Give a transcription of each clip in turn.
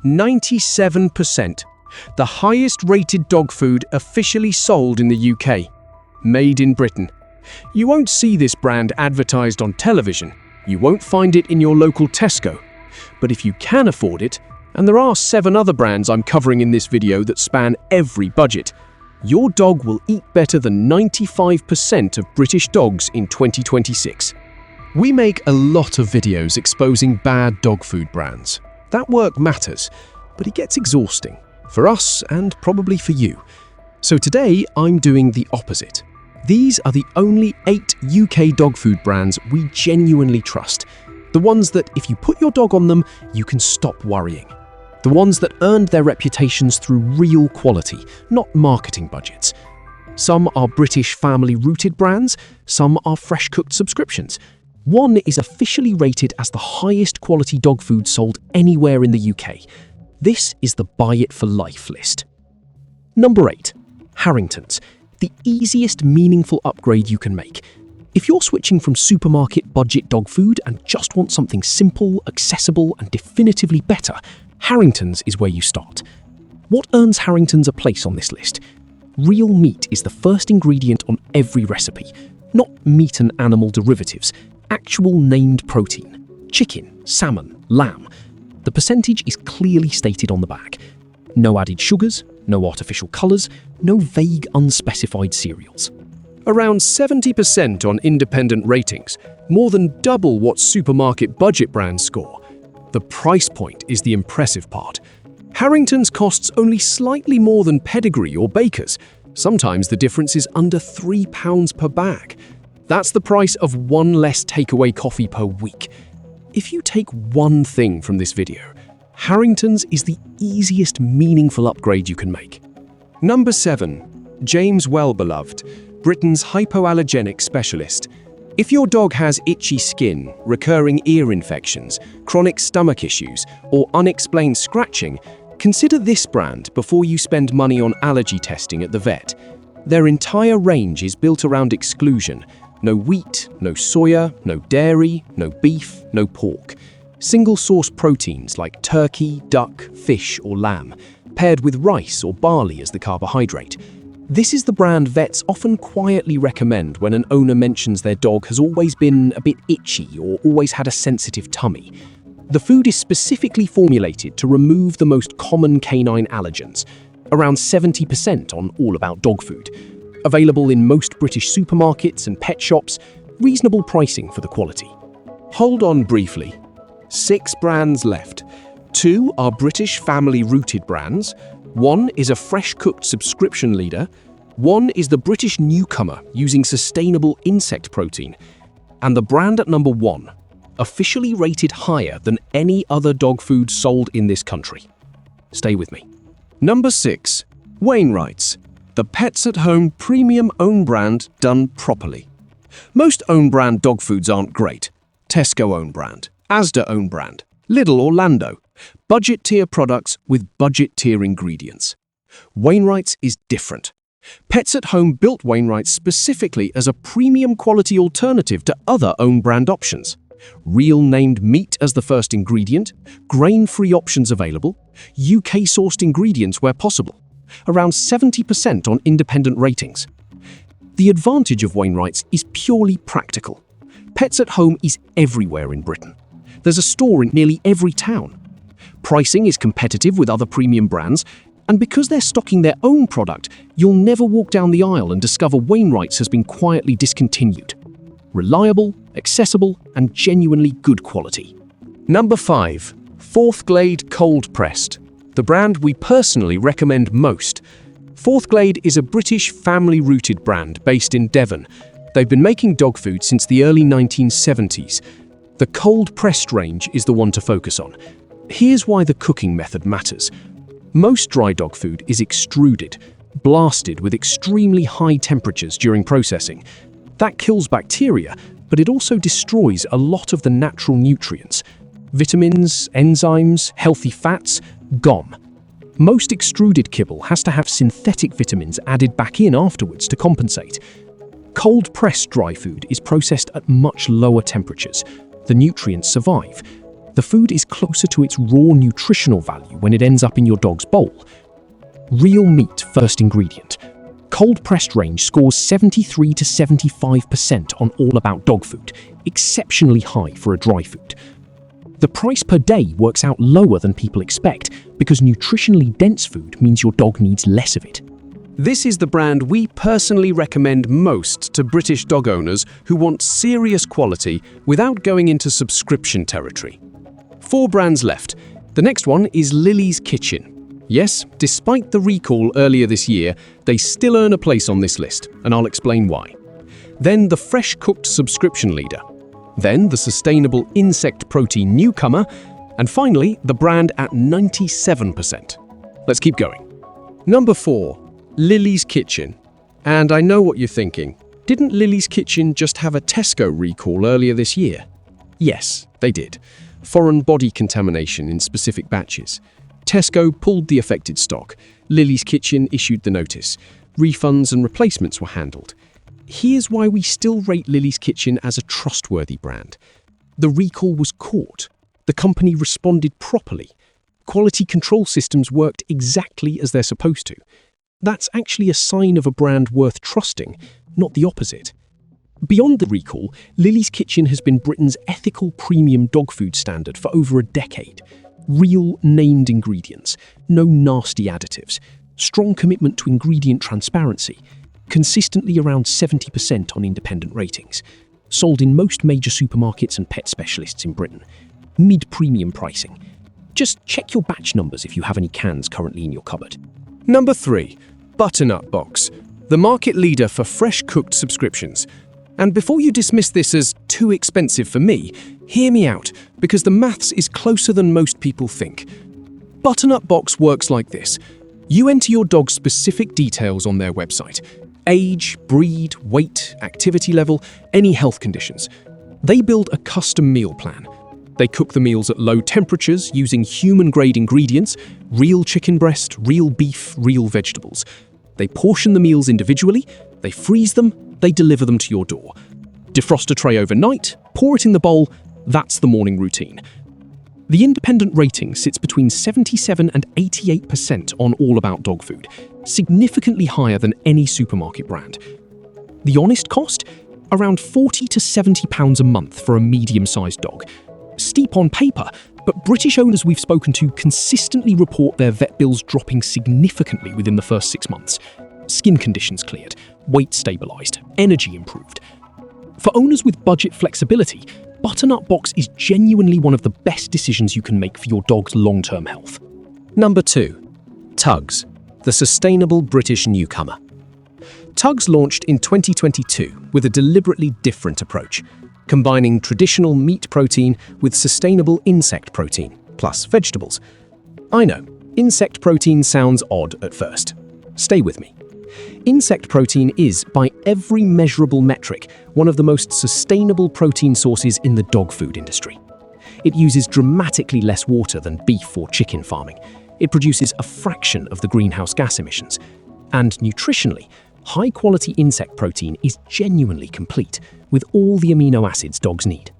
97%. The highest rated dog food officially sold in the UK. Made in Britain. You won't see this brand advertised on television. You won't find it in your local Tesco. But if you can afford it, and there are 7 other brands I'm covering in this video that span every budget, your dog will eat better than 95% of British dogs in 2026. We make a lot of videos exposing bad dog food brands. That work matters, but it gets exhausting. For us and probably for you. So today I'm doing the opposite. These are the only 8 UK dog food brands we genuinely trust. The ones that if you put your dog on them, you can stop worrying. The ones that earned their reputations through real quality, not marketing budgets. Some are British family-rooted brands, some are fresh-cooked subscriptions. One is officially rated as the highest quality dog food sold anywhere in the UK. This is the Buy It for Life list. Number 8. Harringtons. The easiest meaningful upgrade you can make. If you're switching from supermarket budget dog food and just want something simple, accessible, and definitively better, Harringtons is where you start. What earns Harringtons a place on this list? Real meat is the first ingredient on every recipe. Not meat and animal derivatives, actual named protein. Chicken, salmon, lamb. The percentage is clearly stated on the back. No added sugars, no artificial colours, no vague unspecified cereals. Around 70% on independent ratings, more than double what supermarket budget brands score. The price point is the impressive part. Harringtons costs only slightly more than Pedigree or Baker's. Sometimes the difference is under £3 per bag. That's the price of 1 less takeaway coffee per week. If you take one thing from this video, Harringtons is the easiest meaningful upgrade you can make. Number 7. James Wellbeloved, Britain's hypoallergenic specialist. If your dog has itchy skin, recurring ear infections, chronic stomach issues, or unexplained scratching, consider this brand before you spend money on allergy testing at the vet. Their entire range is built around exclusion. No wheat, no soya, no dairy, no beef, no pork. Single-source proteins like turkey, duck, fish, or lamb, paired with rice or barley as the carbohydrate. This is the brand vets often quietly recommend when an owner mentions their dog has always been a bit itchy or always had a sensitive tummy. The food is specifically formulated to remove the most common canine allergens, around 70% on All About Dog Food. Available in most British supermarkets and pet shops, reasonable pricing for the quality. Hold on briefly. 6 brands left. 2 are British family-rooted brands. 1 is a fresh-cooked subscription leader. 1 is the British newcomer using sustainable insect protein. And the brand at number 1, officially rated higher than any other dog food sold in this country. Stay with me. Number 6. Wainwright's. The Pets at Home premium own brand done properly. Most own brand dog foods aren't great. Tesco own brand, Asda own brand, Lidl or Lando. Budget tier products with budget tier ingredients. Wainwright's is different. Pets at Home built Wainwright's specifically as a premium quality alternative to other own brand options. Real named meat as the first ingredient, grain-free options available, UK-sourced ingredients where possible. Around 70% on independent ratings. The advantage of Wainwright's is purely practical. Pets at Home is everywhere in Britain. There's a store in nearly every town. Pricing is competitive with other premium brands, and because they're stocking their own product, you'll never walk down the aisle and discover Wainwright's has been quietly discontinued. Reliable, accessible, and genuinely good quality. Number 5. Forthglade Cold Pressed. The brand we personally recommend most. Forthglade is a British family-rooted brand based in Devon. They've been making dog food since the early 1970s. The cold-pressed range is the one to focus on. Here's why the cooking method matters. Most dry dog food is extruded, blasted with extremely high temperatures during processing. That kills bacteria, but it also destroys a lot of the natural nutrients. Vitamins, enzymes, healthy fats, gone. Most extruded kibble has to have synthetic vitamins added back in afterwards to compensate. Cold-pressed dry food is processed at much lower temperatures. The nutrients survive. The food is closer to its raw nutritional value when it ends up in your dog's bowl. Real meat first ingredient. Cold-pressed range scores 73 to 75% on All About Dog Food, exceptionally high for a dry food. The price per day works out lower than people expect because nutritionally dense food means your dog needs less of it. This is the brand we personally recommend most to British dog owners who want serious quality without going into subscription territory. 4 brands left. The next one is Lily's Kitchen. Yes, despite the recall earlier this year, they still earn a place on this list, and I'll explain why. Then the fresh cooked subscription leader. Then the sustainable insect protein newcomer, and finally the brand at 97%. Let's keep going. Number 4, Lily's Kitchen. And I know what you're thinking. Didn't Lily's Kitchen just have a Tesco recall earlier this year? Yes, they did. Foreign body contamination in specific batches. Tesco pulled the affected stock. Lily's Kitchen issued the notice. Refunds and replacements were handled. Here's why we still rate Lily's Kitchen as a trustworthy brand. The recall was caught. The company responded properly. Quality control systems worked exactly as they're supposed to. That's actually a sign of a brand worth trusting, not the opposite. Beyond the recall, Lily's Kitchen has been Britain's ethical premium dog food standard for over a decade. Real named ingredients, no nasty additives, strong commitment to ingredient transparency, consistently around 70% on independent ratings, sold in most major supermarkets and pet specialists in Britain, mid-premium pricing. Just check your batch numbers if you have any cans currently in your cupboard. Number 3, Butternut Box, the market leader for fresh cooked subscriptions. And before you dismiss this as too expensive for me, hear me out, because the maths is closer than most people think. Butternut Box works like this. You enter your dog's specific details on their website. Age, breed, weight, activity level, any health conditions. They build a custom meal plan. They cook the meals at low temperatures using human-grade ingredients, real chicken breast, real beef, real vegetables. They portion the meals individually, they freeze them, they deliver them to your door. Defrost a tray overnight, pour it in the bowl, that's the morning routine. The independent rating sits between 77 and 88% on All About Dog Food, significantly higher than any supermarket brand. The honest cost? Around £40 to £70 a month for a medium-sized dog. Steep on paper, but British owners we've spoken to consistently report their vet bills dropping significantly within the first 6 months. Skin conditions cleared, weight stabilised, energy improved. For owners with budget flexibility, Butternut Box is genuinely one of the best decisions you can make for your dog's long-term health. Number 2. Tuggs, the sustainable British newcomer. Tuggs launched in 2022 with a deliberately different approach, combining traditional meat protein with sustainable insect protein, plus vegetables. I know, insect protein sounds odd at first. Stay with me. Insect protein is, by every measurable metric, one of the most sustainable protein sources in the dog food industry. It uses dramatically less water than beef or chicken farming. It produces a fraction of the greenhouse gas emissions. And nutritionally, high-quality insect protein is genuinely complete, with all the amino acids dogs need.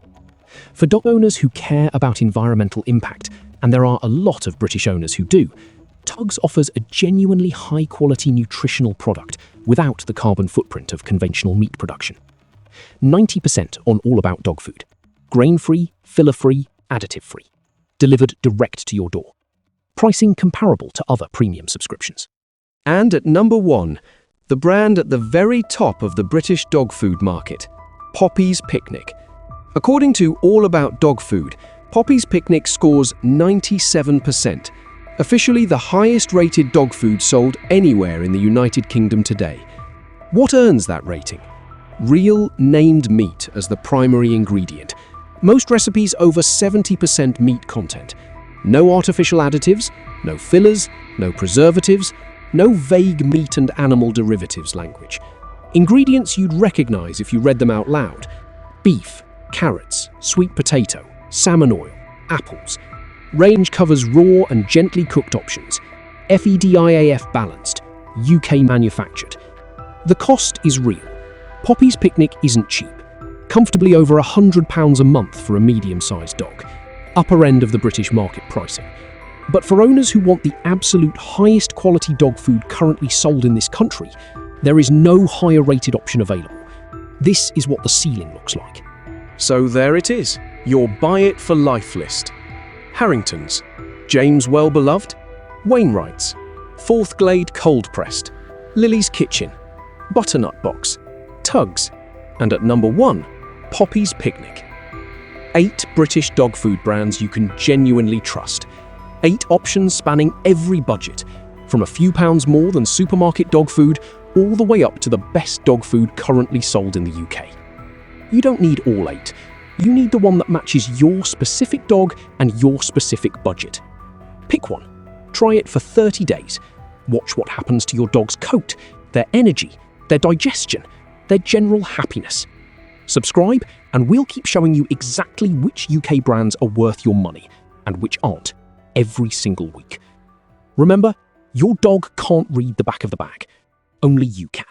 For dog owners who care about environmental impact, and there are a lot of British owners who do, Tuggs offers a genuinely high-quality nutritional product without the carbon footprint of conventional meat production. 90% on All About Dog Food. Grain-free, filler-free, additive-free. Delivered direct to your door. Pricing comparable to other premium subscriptions. And at number 1, the brand at the very top of the British dog food market, Poppy's Picnic. According to All About Dog Food, Poppy's Picnic scores 97%. Officially the highest-rated dog food sold anywhere in the United Kingdom today. What earns that rating? Real, named meat as the primary ingredient. Most recipes over 70% meat content. No artificial additives, no fillers, no preservatives, no vague meat and animal derivatives language. Ingredients you'd recognize if you read them out loud. Beef, carrots, sweet potato, salmon oil, apples. Range covers raw and gently cooked options. FEDIAF balanced, UK manufactured. The cost is real. Poppy's Picnic isn't cheap. Comfortably over £100 a month for a medium-sized dog. upper end of the British market pricing. But for owners who want the absolute highest quality dog food currently sold in this country, there is no higher rated option available. This is what the ceiling looks like. So there it is, your buy it for life list. Harringtons, James Wellbeloved, Wainwrights, Forthglade cold pressed, Lily's Kitchen, Butternut Box, Tuggs, and at number 1, Poppy's Picnic. 8 British dog food brands you can genuinely trust. 8 options spanning every budget, from a few pounds more than supermarket dog food all the way up to the best dog food currently sold in the UK. You don't need all 8. You need the one that matches your specific dog and your specific budget. Pick one. Try it for 30 days. Watch what happens to your dog's coat, their energy, their digestion, their general happiness. Subscribe and we'll keep showing you exactly which UK brands are worth your money and which aren't every single week. Remember, your dog can't read the back of the bag. Only you can.